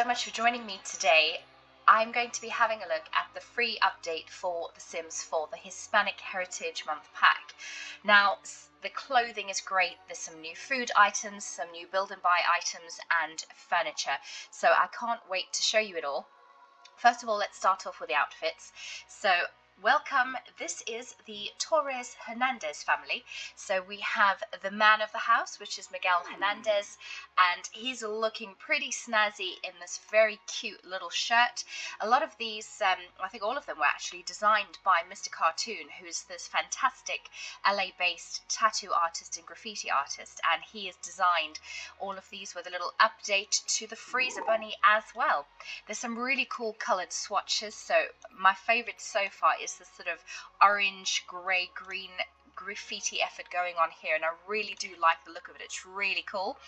so much for joining me today. I'm going to be having a look at the free update for The Sims 4, the Hispanic Heritage Month pack. Now, the clothing is great. There's some new food items, some new build and buy items, and furniture. So I can't wait to show you it all. First of all, let's start off with the outfits. So, welcome. This is the Torres Hernandez family. So we have the man of the house, which is Miguel Hernandez, and he's looking pretty snazzy in this very cute little shirt. A lot of these, I think all of them were actually designed by Mr. Cartoon, who's this fantastic LA-based tattoo artist and graffiti artist, and he has designed all of these with a little update to the Freezer Bunny as well. There's some really cool colored swatches, so my favorite so far is this sort of orange, grey, green graffiti effort going on here, and I really do like the look of it. It's really cool.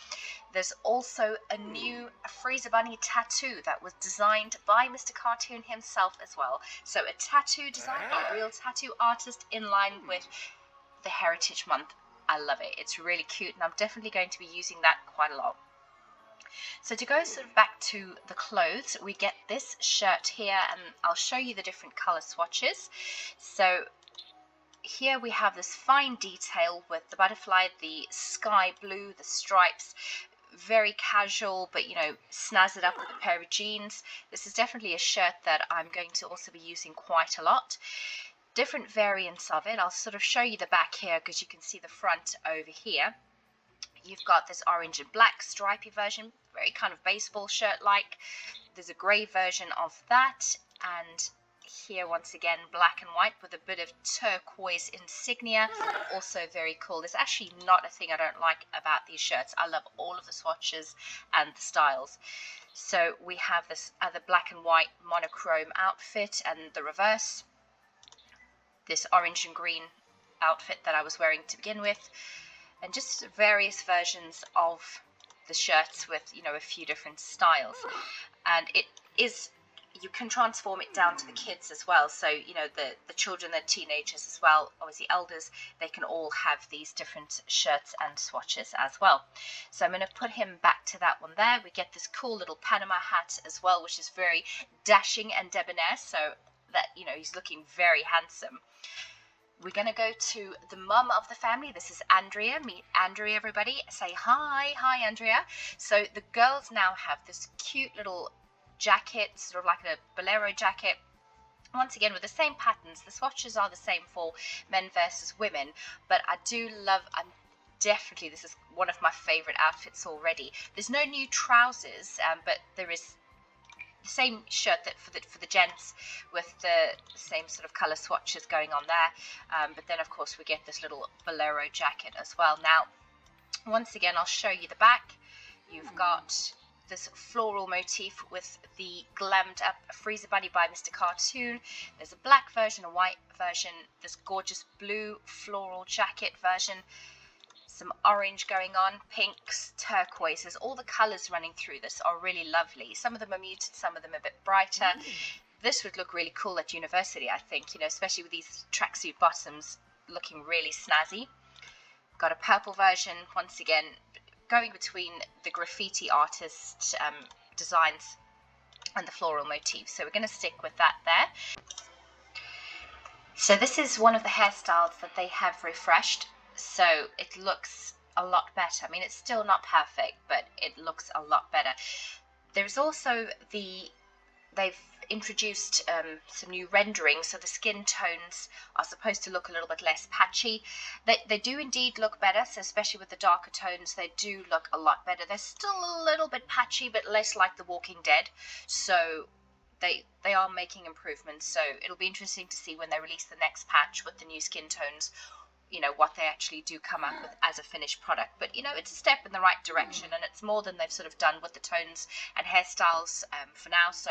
There's also a new Freezer Bunny tattoo that was designed by Mr. Cartoon himself as well. So a tattoo designer, a real tattoo artist in line with the Heritage Month. I love it. It's really cute, and I'm definitely going to be using that quite a lot. So to go sort of back to the clothes, we get this shirt here, and I'll show you the different color swatches. So here we have this fine detail with the butterfly, the sky blue, the stripes, very casual, but snazz it up with a pair of jeans. This is definitely a shirt that I'm going to also be using quite a lot. Different variants of it. I'll sort of show you the back here because you can see the front over here. You've got this orange and black stripy version, very kind of baseball shirt-like. There's a grey version of that, and here once again black and white with a bit of turquoise insignia. Also very cool. There's actually not a thing I don't like about these shirts. I love all of the swatches and the styles. So we have this other black and white monochrome outfit, and the reverse, this orange and green outfit that I was wearing to begin with. And just various versions of the shirts with, a few different styles. And it is, you can transform it down to the kids as well. So, the children, the teenagers as well, obviously elders, they can all have these different shirts and swatches as well. So I'm going to put him back to that one there. We get this cool little Panama hat as well, which is very dashing and debonair. So that, he's looking very handsome. We're going to go to the mum of the family. This is Andrea. Meet Andrea, everybody. Say hi. Hi, Andrea. So the girls now have this cute little jacket, sort of like a bolero jacket. Once again, with the same patterns. The swatches are the same for men versus women. But I do love, this is one of my favorite outfits already. There's no new trousers, but there is the same shirt that for the gents with the same sort of color swatches going on there, but then of course we get this little bolero jacket as well. Now once again I'll show you the back. You've got this floral motif with the glammed up Freezer Bunny by Mr. Cartoon. There's a black version, a white version, this gorgeous blue floral jacket version, some orange going on, pinks, turquoises. All the colors running through this are really lovely. Some of them are muted, some of them are a bit brighter. This would look really cool at university, I think, especially with these tracksuit bottoms looking really snazzy. Got a purple version, once again, going between the graffiti artist designs and the floral motifs. So we're going to stick with that there. So this is one of the hairstyles that they have refreshed. So it looks a lot better. I mean, it's still not perfect, but it looks a lot better. There's also they've introduced some new renderings, so the skin tones are supposed to look a little bit less patchy. They do indeed look better, so especially with the darker tones, they do look a lot better. They're still a little bit patchy, but less like The Walking Dead. So they are making improvements. So it'll be interesting to see when they release the next patch with the new skin tones, what they actually do come up with as a finished product. But, it's a step in the right direction, and it's more than they've sort of done with the tones and hairstyles for now. So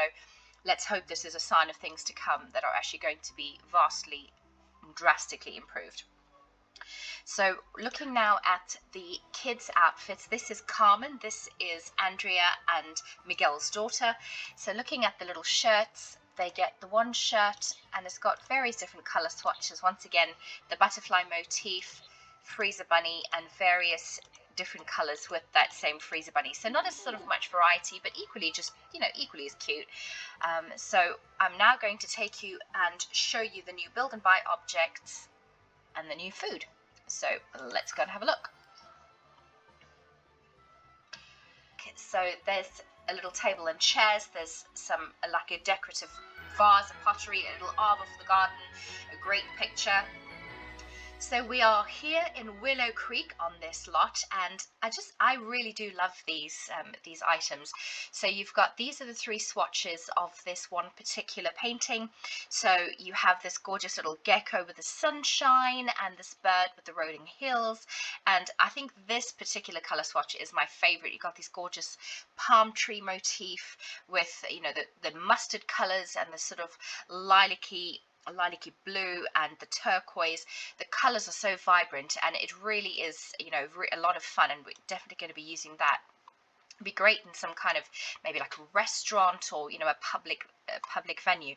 let's hope this is a sign of things to come that are actually going to be vastly, drastically improved. So looking now at the kids' outfits, this is Carmen, this is Andrea and Miguel's daughter. So looking at the little shirts, they get the one shirt and it's got various different color swatches. Once again, the butterfly motif, Freezer Bunny, and various different colors with that same freezer bunny. So not as sort of much variety, but equally just, equally as cute. So I'm now going to take you and show you the new build and buy objects and the new food. So let's go and have a look. Okay, so there's a little table and chairs. There's some like a decorative vase, a pottery, a little arbor for the garden, a great picture. So we are here in Willow Creek on this lot, and I really do love these items. So you've got, these are the 3 swatches of this one particular painting. So you have this gorgeous little gecko with the sunshine and this bird with the rolling hills, and I think this particular color swatch is my favorite. You've got this gorgeous palm tree motif with the mustard colors and the sort of lilac-y blue and the turquoise. The colors are so vibrant, and it really is a lot of fun, and we're definitely going to be using that. It'd be great in some kind of maybe like a restaurant or a public venue.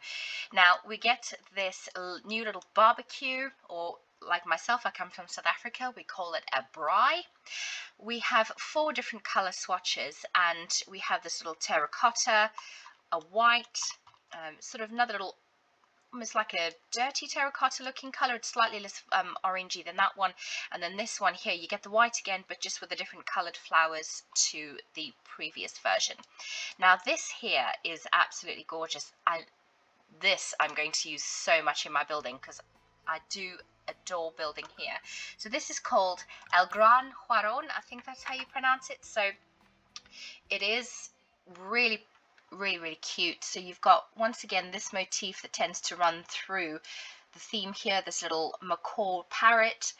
Now we get this new little barbecue, or like myself, I come from South Africa, we call it a braai. We have 4 different color swatches, and we have this little terracotta, a white, sort of another little almost like a dirty terracotta looking color. It's slightly less orangey than that one, and then this one here you get the white again, but just with the different colored flowers to the previous version. Now this here is absolutely gorgeous. I'm going to use so much in my building because I do adore building here. So this is called El Gran Juaron, I think that's how you pronounce it. So it is really cute. So you've got, once again, this motif that tends to run through the theme here, this little macaw parrot,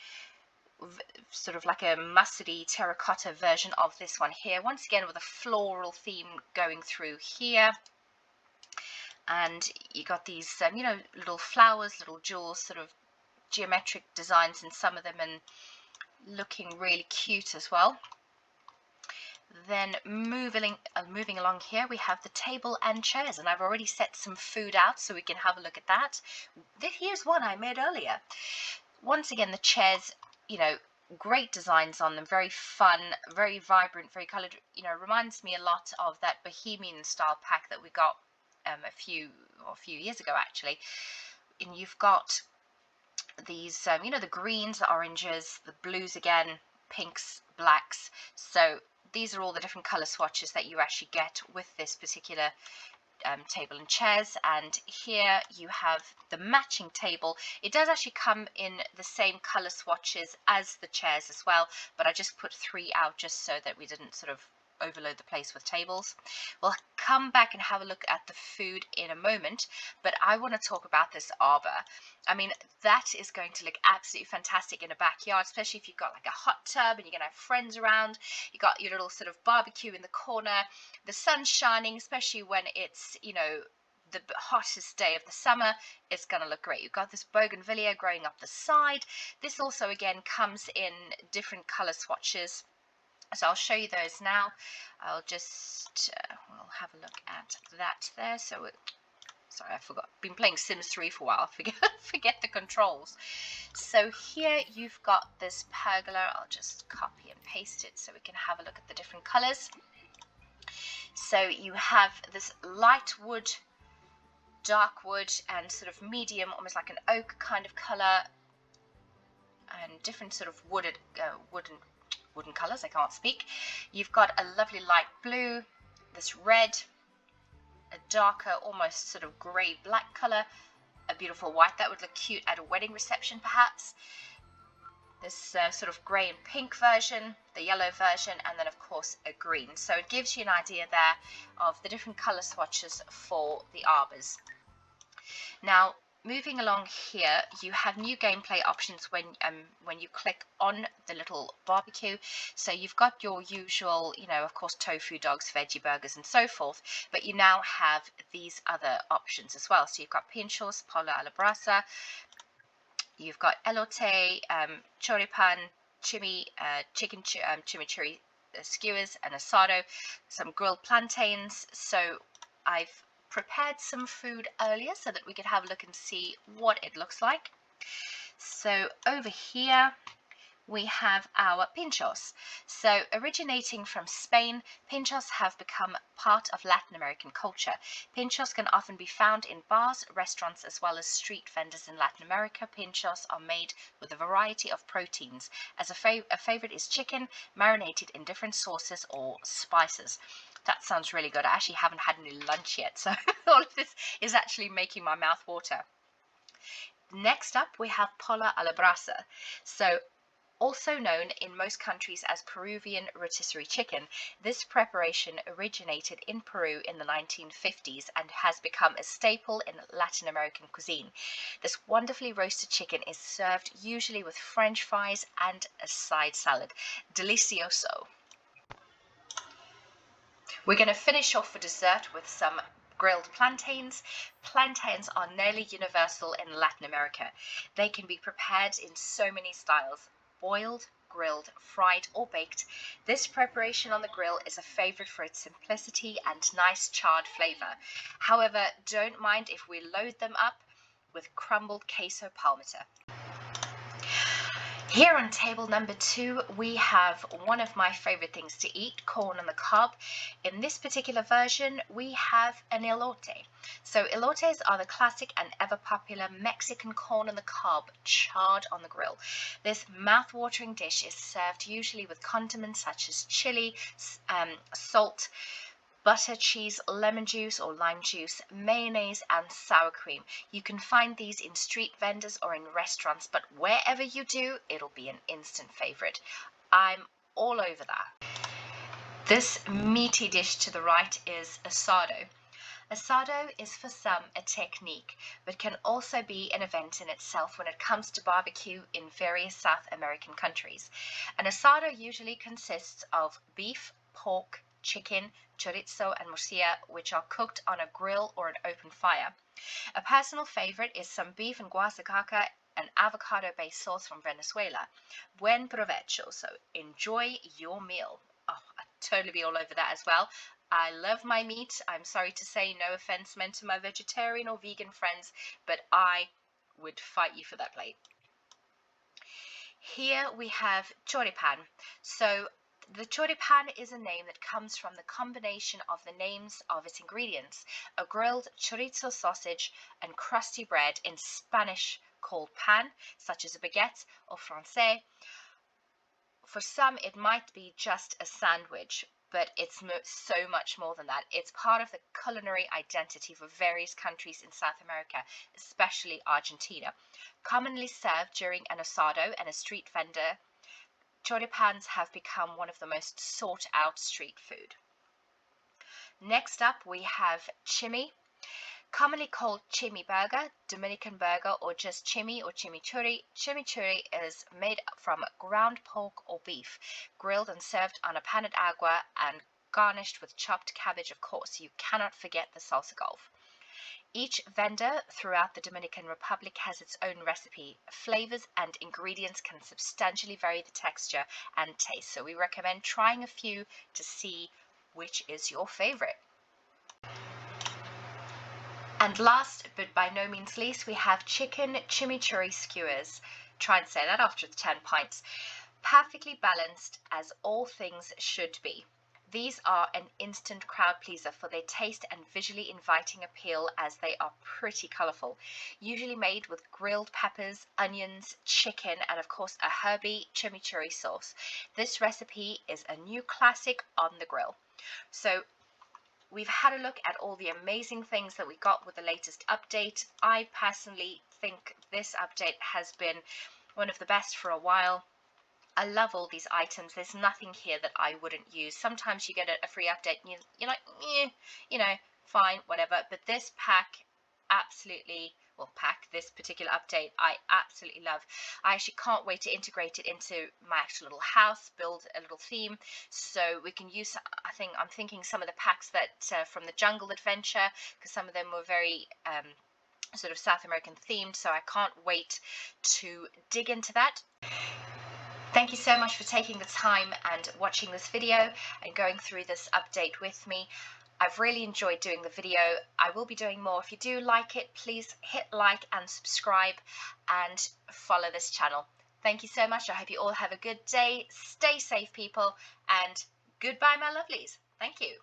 sort of like a mustardy terracotta version of this one here, once again with a floral theme going through here. And you got these little flowers, little jewels, sort of geometric designs in some of them, and looking really cute as well. Then moving along here, we have the table and chairs, and I've already set some food out so we can have a look at that. Here's one I made earlier. Once again, the chairs, great designs on them, very fun, very vibrant, very colored. Reminds me a lot of that Bohemian style pack that we got a few years ago actually. And you've got these the greens, the oranges, the blues again, pinks, blacks. So these are all the different color swatches that you actually get with this particular table and chairs. And here you have the matching table. It does actually come in the same color swatches as the chairs as well, but I just put 3 out just so that we didn't sort of overload the place with tables. We'll come back and have a look at the food in a moment, but I want to talk about this arbor. I mean, that is going to look absolutely fantastic in a backyard, especially if you've got like a hot tub and you're going to have friends around. You got your little sort of barbecue in the corner, the sun shining, especially when it's the hottest day of the summer. It's going to look great. You've got this bougainvillea growing up the side. This also again comes in different color swatches. So I'll show you those now. I'll just we'll have a look at that there. So sorry, I forgot. Been playing Sims 3 for a while. Forget the controls. So here you've got this pergola. I'll just copy and paste it so we can have a look at the different colors. So you have this light wood, dark wood, and sort of medium, almost like an oak kind of color, and different sort of wooden colors. I can't speak. You've got a lovely light blue, this red, a darker, almost sort of grey black color, a beautiful white that would look cute at a wedding reception perhaps, this sort of grey and pink version, the yellow version, and then of course a green. So it gives you an idea there of the different color swatches for the arbors. Now moving along here, you have new gameplay options when you click on the little barbecue. So you've got your usual, of course, tofu dogs, veggie burgers, and so forth. But you now have these other options as well. So you've got pinchos, pollo a la brasa. You've got elote, choripan, chimichurri skewers, and asado. Some grilled plantains. So I've prepared some food earlier so that we could have a look and see what it looks like. So over here we have our pinchos. So originating from Spain, pinchos have become part of Latin American culture. Pinchos can often be found in bars, restaurants, as well as street vendors in Latin America. Pinchos are made with a variety of proteins. As a favorite is chicken, marinated in different sauces or spices. That sounds really good. I actually haven't had any lunch yet, so all of this is actually making my mouth water. Next up, we have polla a la brasa. So also known in most countries as Peruvian rotisserie chicken, this preparation originated in Peru in the 1950s and has become a staple in Latin American cuisine. This wonderfully roasted chicken is served usually with French fries and a side salad. Delicioso. We're going to finish off for dessert with some grilled plantains. Plantains are nearly universal in Latin America. They can be prepared in so many styles: boiled, grilled, fried, or baked. This preparation on the grill is a favorite for its simplicity and nice charred flavor. However, don't mind if we load them up with crumbled queso palmito. Here on table number 2, we have one of my favorite things to eat, corn on the cob. In this particular version, we have an elote. So elotes are the classic and ever popular Mexican corn on the cob charred on the grill. This mouth-watering dish is served usually with condiments such as chili, salt, butter, cheese, lemon juice or lime juice, mayonnaise, and sour cream. You can find these in street vendors or in restaurants, but wherever you do, it'll be an instant favorite. I'm all over that. This meaty dish to the right is asado. Asado is for some a technique, but can also be an event in itself when it comes to barbecue in various South American countries. An asado usually consists of beef, pork, chicken, chorizo, and morcilla, which are cooked on a grill or an open fire. A personal favorite is some beef and guasacaca, an avocado-based sauce from Venezuela. Buen provecho, so enjoy your meal. Oh, I'd totally be all over that as well. I love my meat. I'm sorry to say, no offense meant to my vegetarian or vegan friends, but I would fight you for that plate. Here we have choripan. So the choripan is a name that comes from the combination of the names of its ingredients: a grilled chorizo sausage and crusty bread, in Spanish called pan, such as a baguette or francais. For some, it might be just a sandwich, but it's so much more than that. It's part of the culinary identity for various countries in South America, especially Argentina. Commonly served during an asado and a street vendor, choripans have become one of the most sought out street food. Next up, we have chimi. Commonly called chimi burger, Dominican burger, or just chimi or chimichurri. Chimichurri is made from ground pork or beef, grilled and served on a pan at agua and garnished with chopped cabbage, of course. You cannot forget the salsa golf. Each vendor throughout the Dominican Republic has its own recipe. Flavors and ingredients can substantially vary the texture and taste, so we recommend trying a few to see which is your favorite. And last, but by no means least, we have chicken chimichurri skewers. Try and say that after the 10 pints. Perfectly balanced, as all things should be. These are an instant crowd pleaser for their taste and visually inviting appeal, as they are pretty colourful. Usually made with grilled peppers, onions, chicken, and of course a herby chimichurri sauce. This recipe is a new classic on the grill. So we've had a look at all the amazing things that we got with the latest update. I personally think this update has been one of the best for a while. I love all these items. There's nothing here that I wouldn't use. Sometimes you get a free update and you're like, fine, whatever. But this this particular update, I absolutely love. I actually can't wait to integrate it into my actual little house, build a little theme, so we can use, I'm thinking some of the packs that from the Jungle Adventure, because some of them were very sort of South American themed, so I can't wait to dig into that. Thank you so much for taking the time and watching this video and going through this update with me. I've really enjoyed doing the video. I will be doing more. If you do like it, please hit like and subscribe and follow this channel. Thank you so much. I hope you all have a good day. Stay safe, people, and goodbye, my lovelies. Thank you.